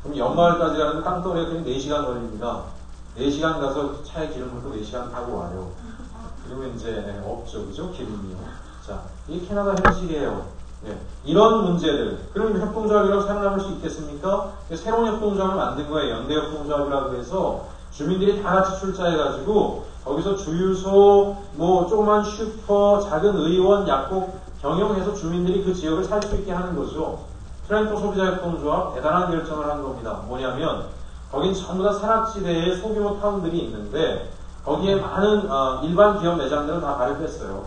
그럼 연마을까지 가는데 땅덩어리가 그냥 4시간 걸립니다. 4시간 가서 차에 기름 붓고 4시간 타고 와요. 그러면 이제 없죠. 그죠? 기름이요. 자, 이게 캐나다 현실이에요. 네. 이런 문제들. 그럼 협동조합이라고 살아남을 수 있겠습니까? 새로운 협동조합을 만든 거예요. 연대협동조합이라고 해서 주민들이 다 같이 출자해가지고 거기서 주유소, 뭐 조그만 슈퍼, 작은 의원, 약국 경영해서 주민들이 그 지역을 살 수 있게 하는 거죠. 트렌토 소비자협동조합 대단한 결정을 한 겁니다. 뭐냐면 거긴 전부 다 산악지대에 소규모 타운들이 있는데 거기에 많은 일반 기업 매장들은 다 발을 뺐어요.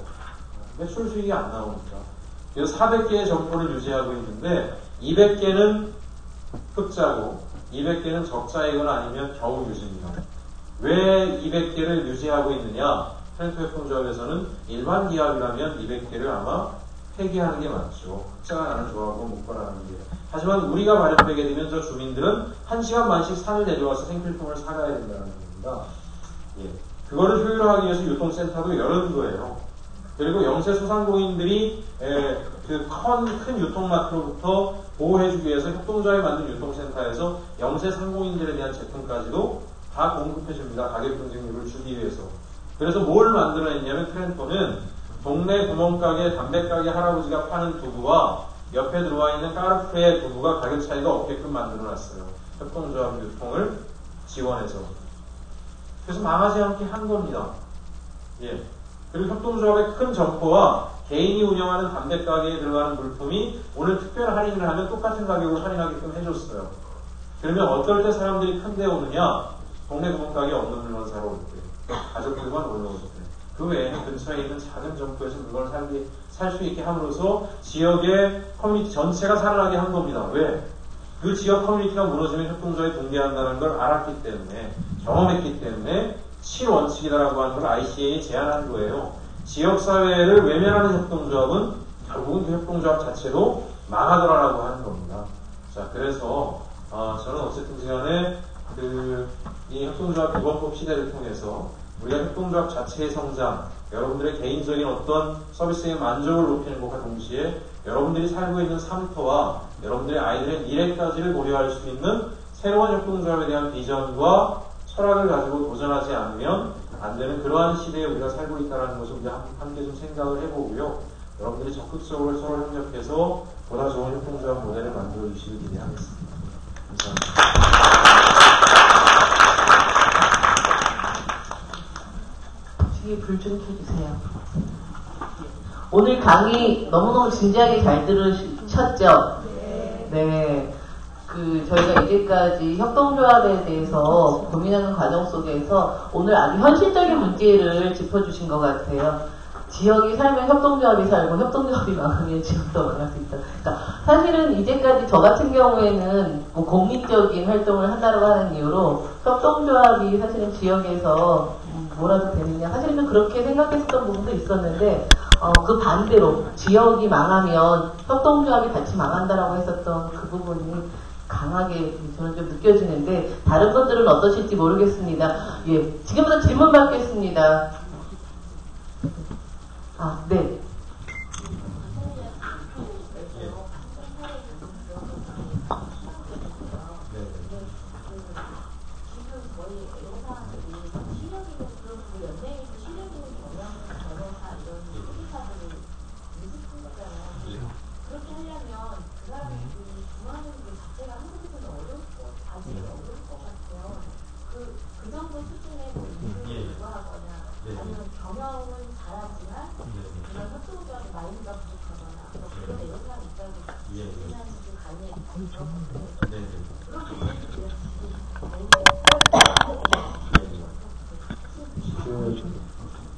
매출 수익이 안 나오니까. 그래서 400개의 점포를 유지하고 있는데 200개는 흑자고 200개는 적자이거나 아니면 겨우 유지입니다. 왜 200개를 유지하고 있느냐? 트렌토 협동조합에서는 일반 기업이라면 200개를 아마 폐기하는 게 맞죠. 흑자가 나는 조합으로 묶어라는 게. 하지만 우리가 발을 빼게 되면 저 주민들은 1시간 반씩 산을 내려와서 생필품을 사가야 된다는 겁니다. 예. 그거를 효율화하기 위해서 유통센터도 열은 거예요. 그리고 영세 소상공인들이 큰 유통마트로부터 보호해주기 위해서 협동조합이 만든 유통센터에서 영세 상공인들에 대한 제품까지도 다 공급해줍니다. 가격 경쟁력을 주기 위해서. 그래서 뭘 만들어냈냐면 트렌토는 동네 구멍가게, 담배가게 할아버지가 파는 두부와 옆에 들어와 있는 까르프레의 두부가 가격 차이가 없게끔 만들어놨어요. 협동조합 유통을 지원해서. 그래서 망하지 않게 한 겁니다. 예. 그리고 협동조합의 큰 점포와 개인이 운영하는 담배가게에 들어가는 물품이 오늘 특별 할인을 하면 똑같은 가격으로 할인하게끔 해줬어요. 그러면 어떨 때 사람들이 큰 데 오느냐? 동네 구멍가게 없는 물건 사러 올 때. 가족들만 올라올 때. 그 외에는 근처에 있는 작은 점포에서 물건을 살 수 있게 함으로써 지역의 커뮤니티 전체가 살아나게 한 겁니다. 왜? 그 지역 커뮤니티가 무너지면 협동조합이 붕괴한다는 걸 알았기 때문에, 경험했기 때문에 7원칙이라고 하는 걸 ICA에 제안한 거예요. 지역사회를 외면하는 협동조합은 결국은 그 협동조합 자체도 망하더라라고 하는 겁니다. 자, 그래서 저는 어쨌든 간에 이 협동조합 기본법 시대를 통해서 우리가 협동조합 자체의 성장, 여러분들의 개인적인 어떤 서비스의 만족을 높이는 것과 동시에 여러분들이 살고 있는 삶터와 여러분들의 아이들의 미래까지를 고려할 수 있는 새로운 협동조합에 대한 비전과 철학을 가지고 도전하지 않으면 안 되는 그러한 시대에 우리가 살고 있다는 것을 우리가 함께 좀 생각을 해보고요. 여러분들이 적극적으로 서로 협력해서 보다 좋은 협동조합 모델을 만들어 주시길 기대하겠습니다. 감사합니다. 불 좀 켜주세요. 오늘 강의 너무너무 진지하게 잘 들으셨죠? 네. 저희가 이제까지 협동조합에 대해서 고민하는 과정 속에서 오늘 아주 현실적인 문제를 짚어주신 것 같아요. 지역이 살면 협동조합이 살고 협동조합이 망하면 지역도 망할 수 있다. 그러니까 사실은 이제까지 저 같은 경우에는 뭐 공익적인 활동을 한다고 하는 이유로 협동조합이 사실은 지역에서 뭐라도 되느냐 사실은 그렇게 생각했었던 부분도 있었는데 그 반대로 지역이 망하면 협동조합이 같이 망한다라고 했었던 그 부분이 강하게 저는 좀 느껴지는데 다른 분들은 어떠실지 모르겠습니다. 예, 지금부터 질문 받겠습니다. 네.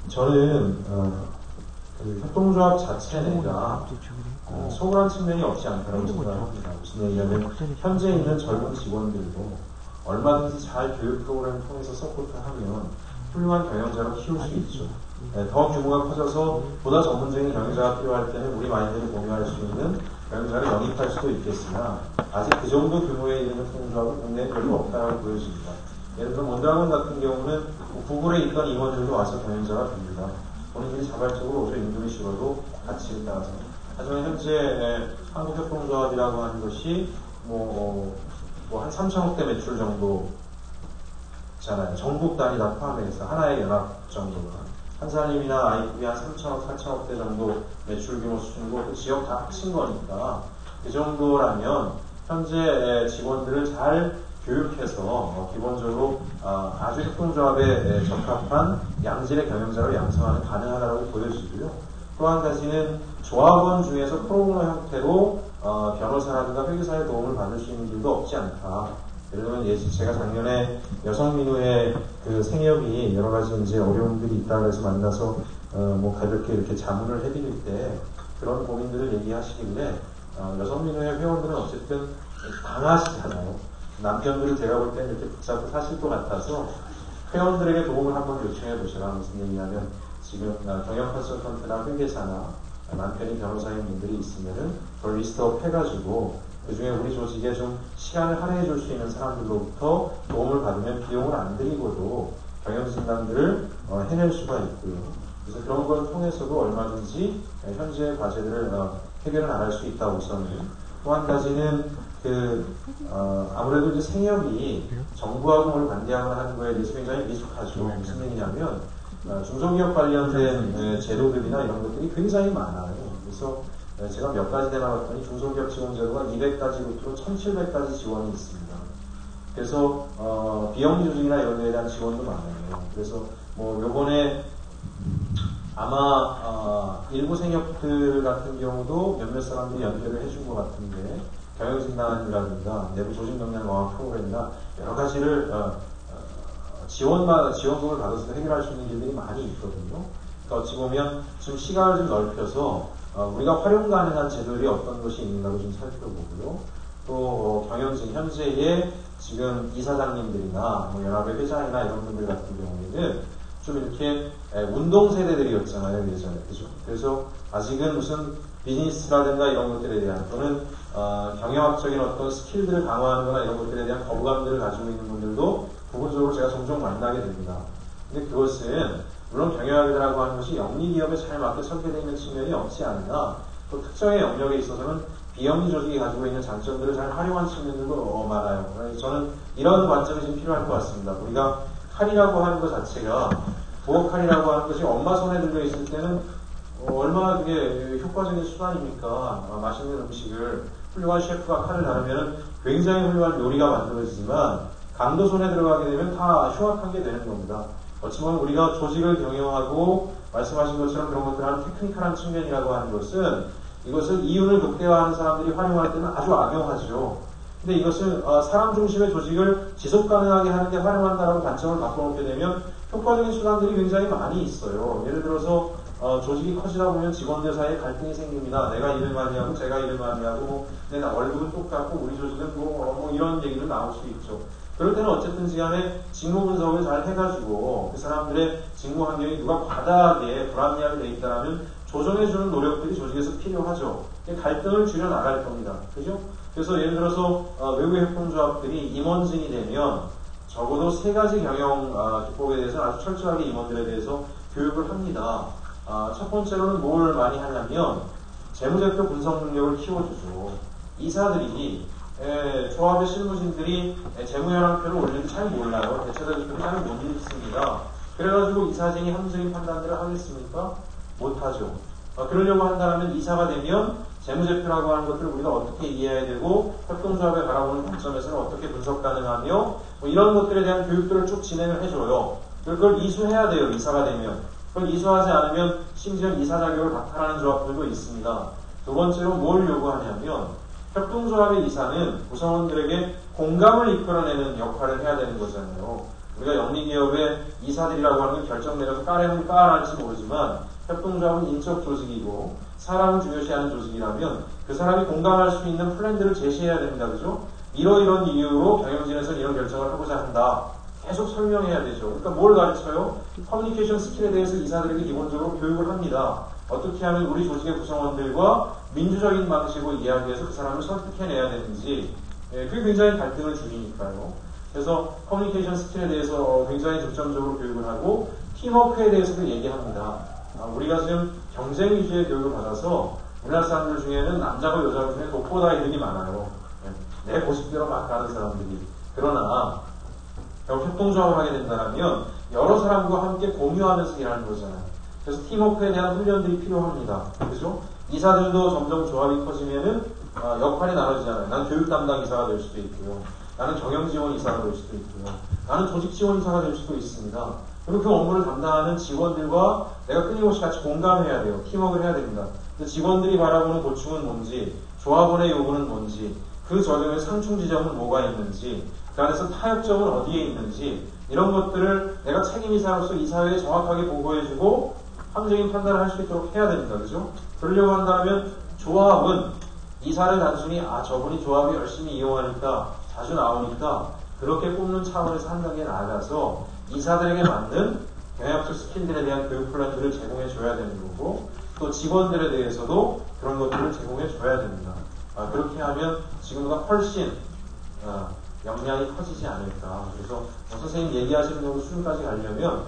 저는 협동조합 자체가 소홀한 측면이 없지 않다고 생각합니다. 무슨 얘기냐면 현재 있는 젊은 직원들도 얼마든지 잘 교육 프로그램을 통해서 서포트하면 훌륭한 경영자로 키울 수 있죠. 더 규모가 커져서 보다 전문적인 경영자가 필요할 때는 우리 마인드를 공유할 수 있는 경영자를 영입할 수도 있겠으나 아직 그 정도 규모에 있는 협동조합은 국내에 별로 없다고 보여집니다. 예를 들어 몬드라곤 같은 경우는 구글에 있던 임원들도 와서 경영자가 됩니다. 본인들이 자발적으로 오히려 인도네시아로 가치를 따라서. 하지만 현재 한국협동조합이라고 하는 것이 뭐 한 3천억대 매출 정도잖아요. 전국 단위 다 포함해서 하나의 연합 정도가. 한살림이나 아이쿠비 한 3천억, 4천억대 정도 매출 규모 수준이고 그 지역 다 합친 거니까 그 정도라면 현재 직원들을 잘 교육해서 기본적으로 아주 협동조합에 적합한 양질의 경영자로 양성하는 가능하다고 보여지고요. 또 한 가지는 조합원 중에서 프로보노 형태로 변호사라든가 회계사의 도움을 받을 수 있는 길도 없지 않다. 예를 들면 제가 작년에 여성민우의 그 생협이 여러 가지 이제 어려움들이 있다고 해서 만나서 뭐 가볍게 이렇게 자문을 해드릴 때 그런 고민들을 얘기하시길래 여성민우의 회원들은 어쨌든 강하시잖아요. 남편들을 제가 볼 때는 이렇게 붙잡고 사실 것 같아서 회원들에게 도움을 한번 요청해 보시라. 무슨 얘기냐면 지금 경영 컨설턴트나 회계사나 남편이 변호사인 분들이 있으면은 그걸 리스트업 해가지고 그 중에 우리 조직에 좀 시간을 할애해 줄 수 있는 사람들로부터 도움을 받으면 비용을 안 들이고도 경영진단들을 해낼 수가 있고요. 그래서 그런 걸 통해서도 얼마든지 현재 과제들을 해결을 나갈 수 있다고 우선은. 또 한 가지는 아무래도 이제 생협이 정부하고 뭘 관계하거나 하는 거에 대해서 굉장히 미숙하죠. 무슨 얘기냐면 중소기업 관련된 제도들이나 이런 것들이 굉장히 많아요. 그래서 제가 몇 가지 내놔봤더니 중소기업 지원 제도가 200가지 루트로 1700가지 지원이 있습니다. 그래서 비영리 조직이나 이런 데에 대한 지원도 많아요. 그래서 뭐 요번에 아마 일부 생협들 같은 경우도 몇몇 사람들이 연결을 해준 것 같은데 경영진단이라든가 내부 조직역량 강화 프로그램이나 여러 가지를 지원금을 받아서 해결할 수 있는 길들이 많이 있거든요. 그러니까 어찌 보면 좀 시각을 좀 넓혀서 우리가 활용 가능한 제도들이 어떤 것이 있는가도 좀 살펴보고요. 또 경영진 현재의 지금 이사장님들이나 뭐 연합의 회장이나 이런 분들 같은 경우에는 좀 이렇게 운동 세대들이었잖아요, 예전에. 그죠? 그래서 아직은 무슨 비즈니스라든가 이런 것들에 대한 또는 경영학적인 어떤 스킬들을 강화하는 거나 이런 것들에 대한 거부감들을 가지고 있는 분들도 부분적으로 제가 종종 만나게 됩니다. 근데 그것은 물론 경영학이라고 하는 것이 영리기업에 잘 맞게 설계되어 있는 측면이 없지 않으나 또 특정의 영역에 있어서는 비영리 조직이 가지고 있는 장점들을 잘 활용한 측면들도 많아요. 저는 이런 관점이 좀 필요할 것 같습니다. 우리가 칼이라고 하는 것 자체가 부엌 칼이라고 하는 것이 엄마 손에 들려 있을 때는 얼마나 그게 효과적인 수단입니까? 맛있는 음식을 훌륭한 셰프가 칼을 다루면 굉장히 훌륭한 요리가 만들어지지만 강도 손에 들어가게 되면 다 흉악하게 되는 겁니다. 어찌 보면 우리가 조직을 경영하고 말씀하신 것처럼 그런 것들을 하는 테크니컬한 측면이라고 하는 것은 이것을 이윤을 극대화하는 사람들이 활용할 때는 아주 악용하죠. 근데 이것을 사람 중심의 조직을 지속 가능하게 하는 데 활용한다라고 관점을 바꿔놓게 되면 효과적인 수단들이 굉장히 많이 있어요. 예를 들어서 조직이 커지다 보면 직원들 사이에 갈등이 생깁니다. 내가 일을 많이 하고 제가 일을 많이 하고 근데 월급은 똑같고 우리 조직은 뭐 이런 얘기도 나올 수 있죠. 그럴 때는 어쨌든지 간에 직무 분석을 잘 해가지고 그 사람들의 직무 환경이 누가 과다하게 불합리하게 돼 있다면 조정해주는 노력들이 조직에서 필요하죠. 갈등을 줄여나갈 겁니다. 그죠? 그래서 예를 들어서 외국의 협동조합들이 임원진이 되면 적어도 3가지 경영 기법에 대해서 아주 철저하게 임원들에 대해서 교육을 합니다. 첫 번째로는 뭘 많이 하냐면 재무제표 분석 능력을 키워주죠. 이사들이 조합의 실무진들이 재무현황표를 올리는 잘 몰라요. 대체적으로 잘 못 읽습니다. 그래가지고 이사진이 합리적인 판단들을 하겠습니까? 못하죠. 그러려고 한다면 이사가 되면 재무제표라고 하는 것들을 우리가 어떻게 이해해야 되고 협동조합에 바라보는 관점에서는 어떻게 분석 가능하며 뭐 이런 것들에 대한 교육들을 쭉 진행을 해줘요. 그걸 이수해야 돼요. 이사가 되면. 그걸 이수하지 않으면 심지어 이사 자격을 박탈하는 조합들도 있습니다. 두 번째로 뭘 요구하냐면 협동조합의 이사는 구성원들에게 공감을 이끌어내는 역할을 해야 되는 거잖아요. 우리가 영리기업의 이사들이라고 하는 건 결정 내려서 까려면 까할지 모르지만 협동조합은 인적 조직이고 사람을 중요시하는 조직이라면 그 사람이 공감할 수 있는 플랜들을 제시해야 됩니다. 그죠? 이러이런 이유로 경영진에서는 이런 결정을 하고자 한다. 계속 설명해야 되죠. 그러니까 뭘 가르쳐요? 커뮤니케이션 스킬에 대해서 이사들에게 기본적으로 교육을 합니다. 어떻게 하면 우리 조직의 구성원들과 민주적인 방식으로 이야기해서 그 사람을 설득해내야 되는지 그게 굉장히 갈등을 줄이니까요. 그래서 커뮤니케이션 스킬에 대해서 굉장히 중점적으로 교육을 하고 팀워크에 대해서도 얘기합니다. 우리가 지금 경쟁 위주의 교육을 받아서 우리나라 사람들 중에는 남자고 여자 중에 독보다 이득이 많아요. 내 고집대로 막 가는 사람들이. 그러나 결국 협동조합을 하게 된다면 여러 사람과 함께 공유하면서 일하는 거잖아요. 그래서 팀워크에 대한 훈련들이 필요합니다. 그죠? 이사들도 점점 조합이 커지면은 역할이 나눠지잖아요. 난 교육 담당 이사가 될 수도 있고요. 나는 경영지원 이사가 될 수도 있고요. 나는 조직지원 이사가 될 수도 있습니다. 그리고 그 업무를 담당하는 직원들과 내가 끊임없이 같이 공감해야 돼요. 팀워크를 해야 됩니다. 직원들이 바라보는 고충은 뭔지, 조합원의 요구는 뭔지, 그 저점의 상충 지점은 뭐가 있는지, 그 안에서 타협점은 어디에 있는지, 이런 것들을 내가 책임이사로서 이 사회에 정확하게 보고해주고 합리적인 판단을 할 수 있도록 해야 됩니다. 그죠? 그러려고 한다면 조합은 이사를 단순히 저분이 조합을 열심히 이용하니까 자주 나오니까 그렇게 뽑는 차원에서 한 단계 나아가서 이사들에게 맞는 경영학적 스킬들에 대한 교육 플랜들을 제공해 줘야 되는 거고 또 직원들에 대해서도 그런 것들을 제공해 줘야 됩니다. 그렇게 하면 지금보다 훨씬 역량이 커지지 않을까. 그래서 선생님 얘기하시는 정도 수준까지 가려면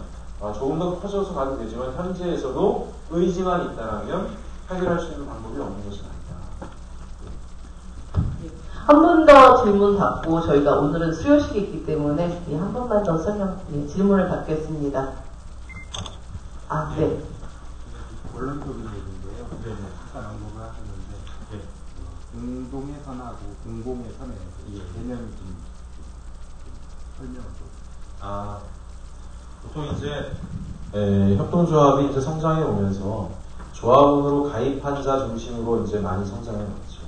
조금 더 커져서 가도 되지만 현재에서도 의지만 있다면 해결할 수 있는 방법이 없는 것이 아니다. 한 번 더 질문 받고 저희가 오늘은 수요식이 있기 때문에 한 번만 더 질문을 받겠습니다. 네. 원론적인 얘기인데요. 아까 언급을 하셨는데 공동의 선하고 공공의 선의 개념이 좀 설명을 좀. 보통 이제 협동조합이 이제 성장해 오면서 조합원으로 가입한 자 중심으로 이제 많이 성장해 왔죠.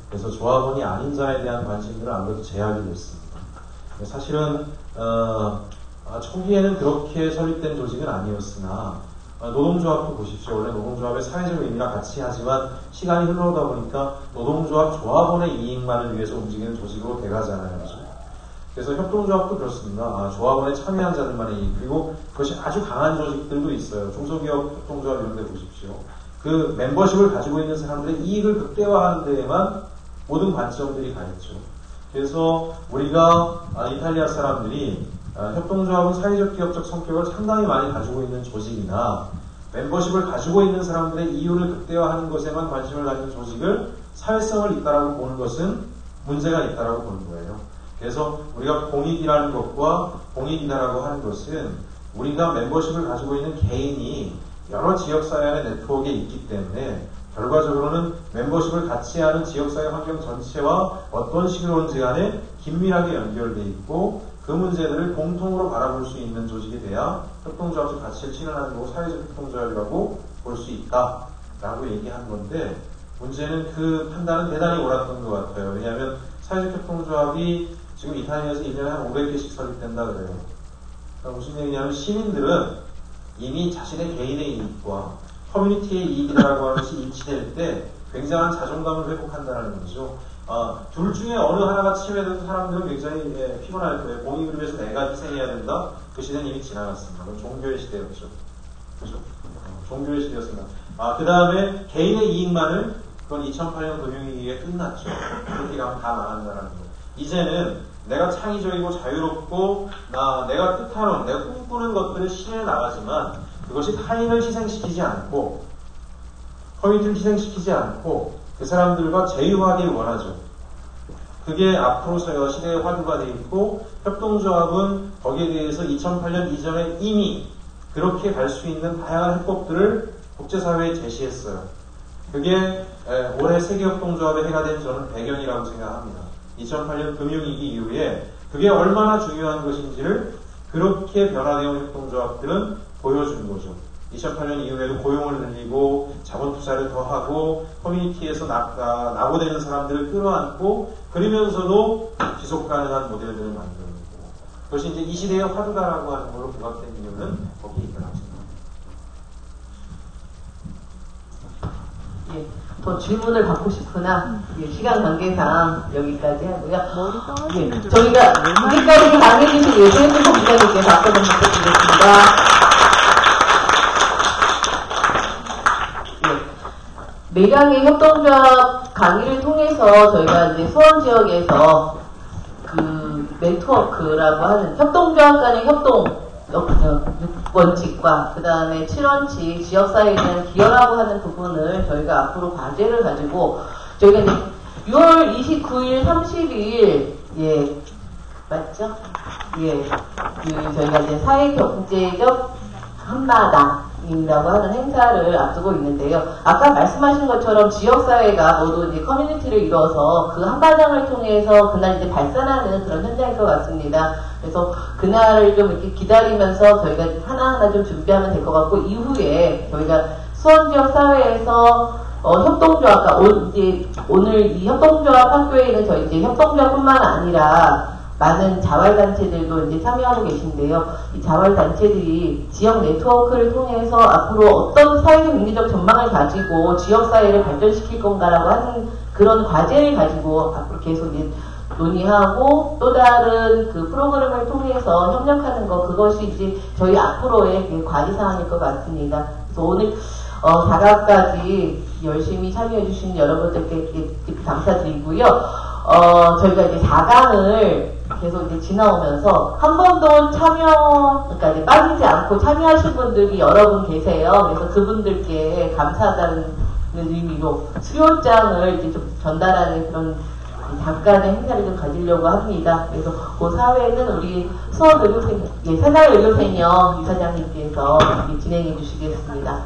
그래서 조합원이 아닌 자에 대한 관심들은 아무래도 제약이 됐습니다. 사실은 초기에는 그렇게 설립된 조직은 아니었으나 노동조합도 보십시오. 원래 노동조합의 사회적 의미가 같이 하지만 시간이 흘러오다 보니까 노동조합 조합원의 이익만을 위해서 움직이는 조직으로 돼가잖아요. 그래서 협동조합도 그렇습니다. 조합원에 참여한 자들만의 이익, 그리고 그것이 아주 강한 조직들도 있어요. 중소기업 협동조합 이런 데 보십시오. 그 멤버십을 가지고 있는 사람들의 이익을 극대화하는 데에만 모든 관점들이 가 있죠. 그래서 우리가 이탈리아 사람들이 협동조합은 사회적 기업적 성격을 상당히 많이 가지고 있는 조직이나 멤버십을 가지고 있는 사람들의 이유를 극대화하는 것에만 관심을 가진 조직을 사회성을 있다라고 보는 것은 문제가 있다라고 보는 거예요. 그래서 우리가 공익이라는 것과 공익이다라고 하는 것은 우리가 멤버십을 가지고 있는 개인이 여러 지역사회 안의 네트워크에 있기 때문에 결과적으로는 멤버십을 같이 하는 지역사회 환경 전체와 어떤 식으로든지 간에 긴밀하게 연결되어 있고 그 문제들을 공통으로 바라볼 수 있는 조직이 돼야 협동조합적 가치를 실현하는 거고 사회적 협동조합이라고 볼 수 있다라고 얘기한 건데 문제는 그 판단은 대단히 옳았던 것 같아요. 왜냐하면 사회적 협동조합이 지금 이탈리아에서 1년에 한 500개씩 설립된다 그래요. 그러니까 무슨 얘기냐면 시민들은 이미 자신의 개인의 이익과 커뮤니티의 이익이라고 하는 것이 일치될 때 굉장한 자존감을 회복한다는 거죠. 둘 중에 어느 하나가 침해돼도 사람들은 굉장히 피곤할 거예요. 공익을 위해서 내가 희생해야 된다? 그 시대는 이미 지나갔습니다. 그건 종교의 시대였죠. 그죠? 종교의 시대였습니다. 그 다음에 개인의 이익만을 그건 2008년 금융위기에 끝났죠. 그렇게 가면 다 망한다는 거. 이제는 내가 창의적이고 자유롭고 내가 뜻하는 내가 꿈꾸는 것들을 실현해 나가지만 그것이 타인을 희생시키지 않고 커뮤니티를 희생시키지 않고 그 사람들과 제휴하길 원하죠. 그게 앞으로 시대의 화두가 되어 있고 협동조합은 거기에 대해서 2008년 이전에 이미 그렇게 갈 수 있는 다양한 해법들을 국제사회에 제시했어요. 그게 올해 세계협동조합의 해가 된 저는 배경이라고 생각합니다. 2008년 금융위기 이후에 그게 얼마나 중요한 것인지를 그렇게 변화되어 온 협동조합들은 보여준 거죠. 2008년 이후에도 고용을 늘리고 자본 투자를 더 하고 커뮤니티에서 낙오되는 사람들을 끌어안고 그러면서도 지속 가능한 모델들을 만들어내고 그것이 이제 이 시대의 화두다라고 하는 걸로 부각된 이유는 거기에 있다고 생각합니다. 더 질문을 받고 싶으나 시간 관계상 여기까지 하고요. 저희가 이제까지 강의해주신 예수님 공부자님께 박수 좀 부탁드리겠습니다. 매량의 협동조합 강의를 통해서 저희가 이제 수원 지역에서 그 네트워크라고 하는 협동조합 간의 협동 원칙과 그 다음에 7원칙 지역사회에 대한 기여라고 하는 부분을 저희가 앞으로 과제를 가지고 저희가 이제 6월 29일, 30일, 예, 맞죠? 예, 저희가 이제 사회경제적 한마당이라고 하는 행사를 앞두고 있는데요. 아까 말씀하신 것처럼 지역사회가 모두 이제 커뮤니티를 이뤄서 그 한마당을 통해서 그날 이제 발산하는 그런 현장일 것 같습니다. 그래서 그날을 좀 이렇게 기다리면서 저희가 하나하나 좀 준비하면 될 것 같고, 이후에 저희가 수원 지역 사회에서 협동조합, 오늘 이 협동조합 학교에는 저희 이제 협동조합뿐만 아니라 많은 자활단체들도 이제 참여하고 계신데요. 이 자활단체들이 지역 네트워크를 통해서 앞으로 어떤 사회적 민주적 전망을 가지고 지역사회를 발전시킬 건가라고 하는 그런 과제를 가지고 앞으로 계속 이제 논의하고 또 다른 그 프로그램을 통해서 협력하는 것, 그것이 이제 저희 앞으로의 과제사항일 것 같습니다. 그래서 오늘 4강까지 열심히 참여해주신 여러분들께 감사드리고요. 저희가 이제 4강을 계속 이제 지나오면서 한 번도 그러니까 이제 빠지지 않고 참여하신 분들이 여러 분 계세요. 그래서 그분들께 감사하다는 의미로 수요장을 이제 좀 전달하는 그런 잠깐의 행사를 좀 가지려고 합니다. 그래서 그 사회는 우리 수원 의료센터, 새날 의료센터 이사장님께서 진행해 주시겠습니다.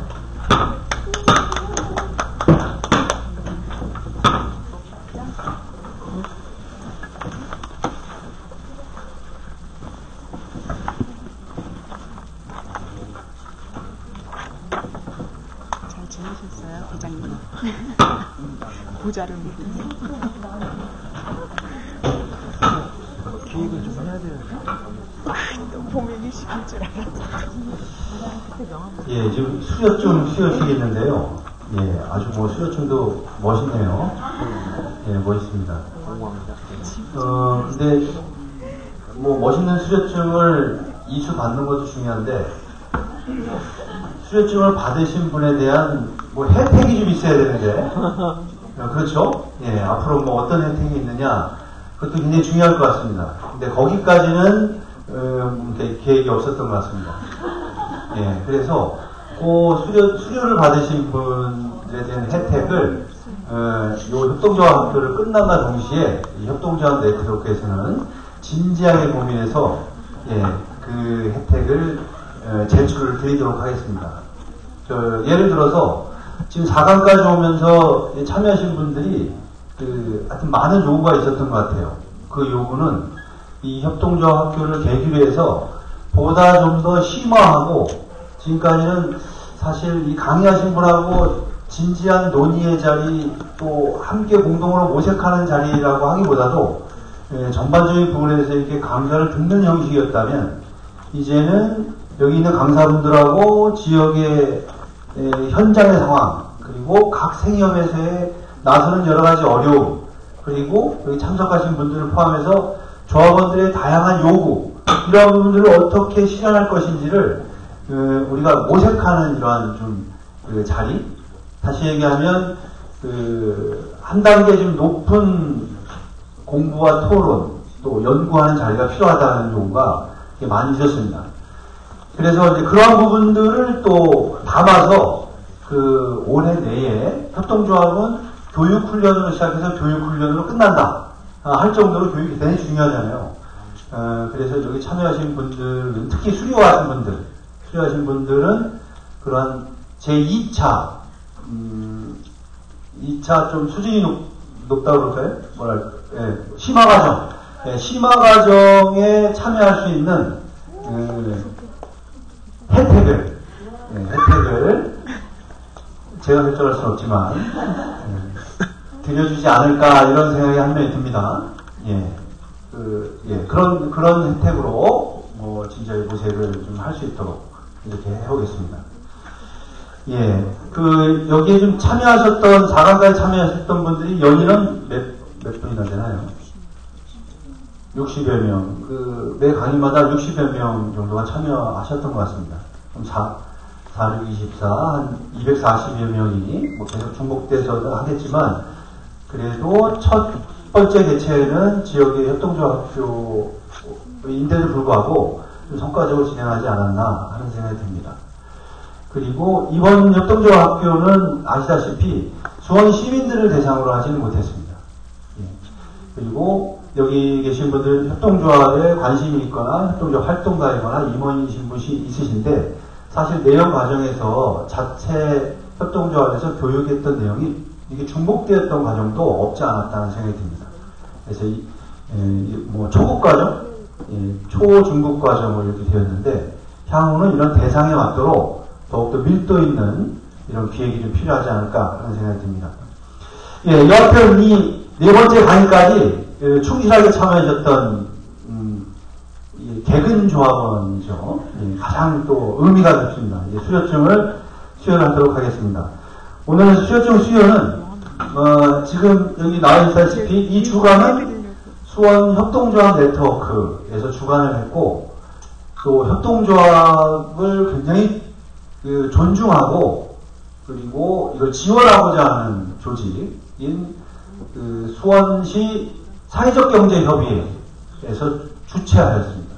잘 지내셨어요, 부장님? 부자를 못해서. 기획을 좀 해야 돼요. 너무 고민이 심할 줄 알았어. 예, 지금 수료증 수여식이있는데요. 예, 아주 뭐 수료증도 멋있네요. 예, 멋있습니다. 근데 뭐 멋있는 수료증을 이수 받는 것도 중요한데 수료증을 받으신 분에 대한 뭐 혜택이 좀 있어야 되는데 그렇죠? 예, 앞으로 뭐 어떤 혜택이 있느냐 그것도 굉장히 중요할 것 같습니다. 근데 거기까지는 계획이 없었던 것 같습니다. 예, 그래서 그 수료를 받으신 분들에 대한 혜택을 요 협동조합 학교를 끝남과 동시에 이 협동조합 네트워크에서는 진지하게 고민해서 예, 그 혜택을 제출을 드리도록 하겠습니다. 예를 들어서 지금 4강까지 오면서 참여하신 분들이 하여튼 많은 요구가 있었던 것 같아요. 그 요구는 이 협동조합 학교를 계기로 해서 보다 좀 더 심화하고 지금까지는 사실 이 강의하신 분하고 진지한 논의의 자리 또 함께 공동으로 모색하는 자리라고 하기보다도 전반적인 부분에 대해서 이렇게 강좌를 듣는 형식이었다면 이제는 여기 있는 강사분들하고 지역의 현장의 상황 그리고 각 생협에서의 나서는 여러 가지 어려움 그리고 여기 참석하신 분들을 포함해서 조합원들의 다양한 요구 이러한 부분들을 어떻게 실현할 것인지를 우리가 모색하는 이러한 좀 자리 다시 얘기하면 한 단계 좀 높은 공부와 토론 또 연구하는 자리가 필요하다는 요구가 많이 있었습니다. 그래서 이제 그러한 부분들을 또 담아서 올해 내에 협동조합은 교육훈련으로 시작해서 교육훈련으로 끝난다 할 정도로 교육이 대단히 중요하잖아요. 그래서 여기 참여하신 분들은 특히 수료하신 분들은 그러한 제2차 2차 좀 수준이 높다고 그럴까요? 심화과정 심화과정에 참여할 수 있는 혜택을 제가 결정할 수는 없지만 드려주지 않을까 이런 생각이 한명이 듭니다. 그런 혜택으로 진짜의 모색을 좀 할 수 있도록 이렇게 해보겠습니다. 여기에 좀 참여하셨던 4강까지 참여하셨던 분들이 연인은 몇 분이나 되나요? 60여 명. 매 강의마다 60여 명 정도가 참여하셨던 것 같습니다. 그럼 4, 6, 24, 한 240여 명이 계속 중복돼서 하겠지만, 그래도 첫 번째 개최는 지역의 협동조합 학교인데도 불구하고 좀 성과적으로 진행하지 않았나 하는 생각이 듭니다. 그리고 이번 협동조합 학교는 아시다시피 수원 시민들을 대상으로 하지는 못했습니다. 그리고 여기 계신 분들 협동조합에 관심이 있거나 협동조합 활동가이거나 임원이신 분이 있으신데 사실 내용 과정에서 자체 협동조합에서 교육했던 내용이 이게 중복되었던 과정도 없지 않았다는 생각이 듭니다. 그래서 뭐 초급 과정, 초, 중급 과정으로 이렇게 되었는데 향후는 이런 대상에 맞도록 더욱더 밀도 있는 이런 기획이 좀 필요하지 않을까 하는 생각이 듭니다. 예, 여하튼 이 네 번째 강의까지 충실하게 참여하셨던 개근조합원이죠. 가장 또 의미가 깊습니다. 수료증을 수여하도록 하겠습니다. 오늘 수료증 수여는 지금 여기 나와 있다시피 이 주간은 수원 협동조합 네트워크에서 주관을 했고 또 협동조합을 굉장히 존중하고 그리고 이걸 지원하고자 하는 조직인 수원시 사회적경제협의회에서 주최하였습니다.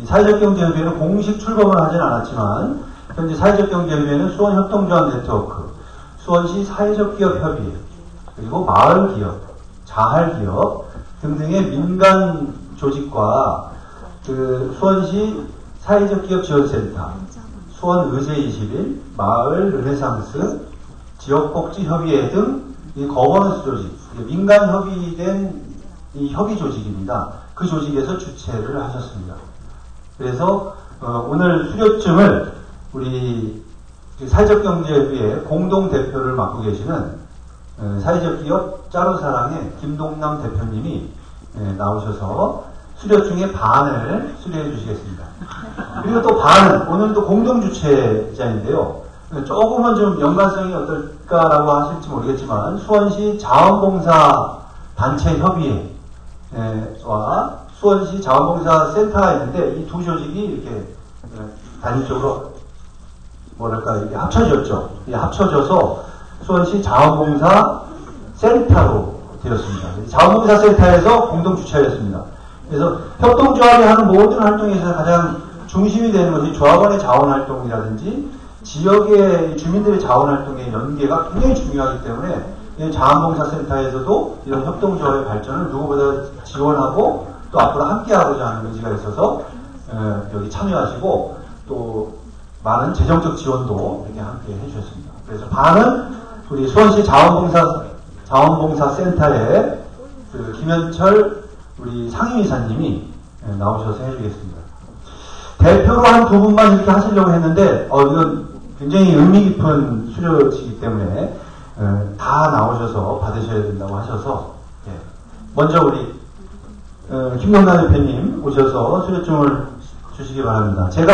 이 사회적경제협의회는 공식 출범을 하진 않았지만 현재 사회적경제협의회는 수원협동조합 네트워크, 수원시 사회적기업협의회, 그리고 마을기업, 자활기업 등등의 민간 조직과 수원시 사회적기업지원센터, 수원의제21, 마을 르네상스, 지역복지협의회 등 이 거버넌스 조직, 민간 협의된 이 협의 조직입니다. 그 조직에서 주최를 하셨습니다. 그래서 오늘 수료증을 우리 사회적경제협의회 공동대표를 맡고 계시는 사회적기업 짜루사랑의 김동남 대표님이 나오셔서 수료증의 반을 수료해 주시겠습니다. 그리고 또 반은 오늘도 공동주최자인데요. 조금은 좀 연관성이 어떨까라고 하실지 모르겠지만 수원시 자원봉사 단체 협의회와 수원시 자원봉사 센터가 있는데 이 두 조직이 이렇게 단위적으로 뭐랄까 이렇게 합쳐졌죠. 합쳐져서 수원시 자원봉사 센터로 되었습니다. 자원봉사 센터에서 공동 주최하였습니다. 그래서 협동조합이 하는 모든 활동에서 가장 중심이 되는 것이 조합원의 자원활동이라든지 지역의 주민들의 자원활동의 연계가 굉장히 중요하기 때문에 자원봉사센터에서도 이런 협동조합의 발전을 누구보다 지원하고 또 앞으로 함께하고자 하는 의지가 있어서 여기 참여하시고 또 많은 재정적 지원도 이렇게 함께 해주셨습니다. 그래서 반은 우리 수원시 자원봉사센터의 김현철 우리 상임이사님이 나오셔서 해주겠습니다. 대표로 한 두 분만 이렇게 하시려고 했는데 이건 굉장히 의미 깊은 수료시기 때문에 다 나오셔서 받으셔야 된다고 하셔서 먼저 우리 김동남 대표님 오셔서 수료증을 주시기 바랍니다. 제가